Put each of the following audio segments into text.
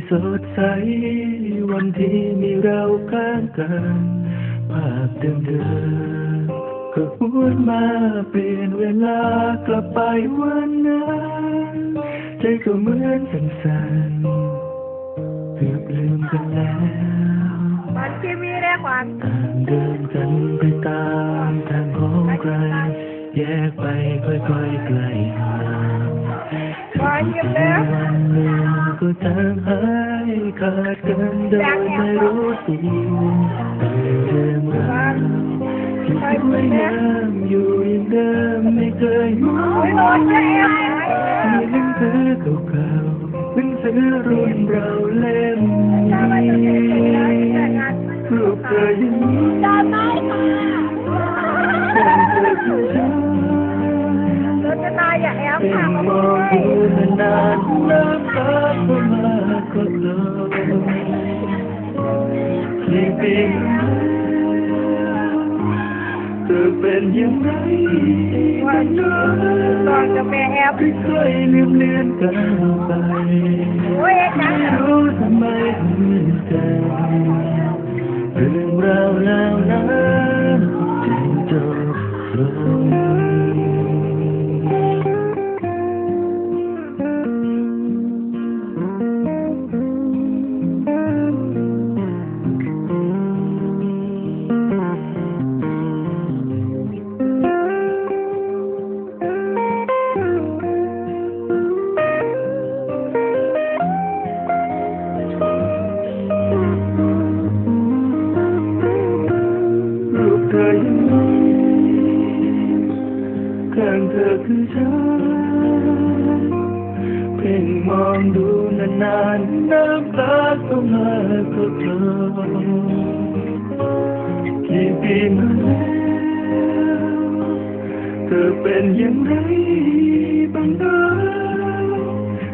สดใสวันที่มีเราข้างกันภาพเดิมๆก็หวนมาเปลี่ยนเวลากลับไปวันนั้นใจก็เหมือนสั่นๆเกือบลืมกันแล้วมันทีวีได้ขวัญต่างเดินกันไปตามทางของใครแยกไปค่อยๆไกลห่างวันหนึ่งก็จางหายขาดกันโดยไม่รู้ตัวแต่เรื่องราวที่สวยงามอยู่อย่างเดิมไม่เคยหายมีหนังสือเก่าๆหนังสือรุ่นเราเล่มนี้รูปเธอยังมีเป็นเธอคือฉันเป็นมองดูนานๆน้ำตาก็มาก็ลงกี่ปีเธอเป็นอย่างไรวันนั้นที่เคยลืมเลือนกันไปไม่รู้ทำไมเหมือนกันเรื่องราวแล้วนั้นจึงจบลงเธอยังมีข้างเธอคือฉันเพ่งมองดูนานๆน้ำตาก็มาก็กลกี่ปีมาแล้วเธอเป็นอย่างไรบ้างนะ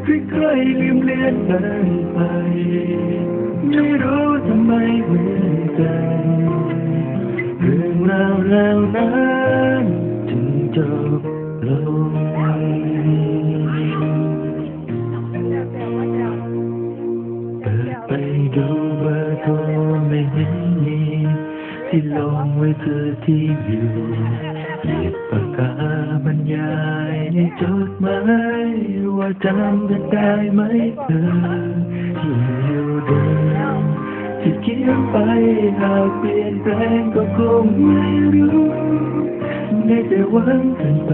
ที่เคยลืมเลือนกันไปไม่รู้ทำไมเหมือนกันเรื่องราวแล้วนั้นจึงจบลงเปิดไปดูเบอร์โทรไม่เห็นมีที่ลงไว้คือที่อยู่หยิบปากกาบรรยายในจดหมายว่าจำกันได้ไหมเธอที่อยู่เดิมที่เขียนไปหากเปลี่ยนแปลงก็คงไม่รู้ได้แต่หวังกันไป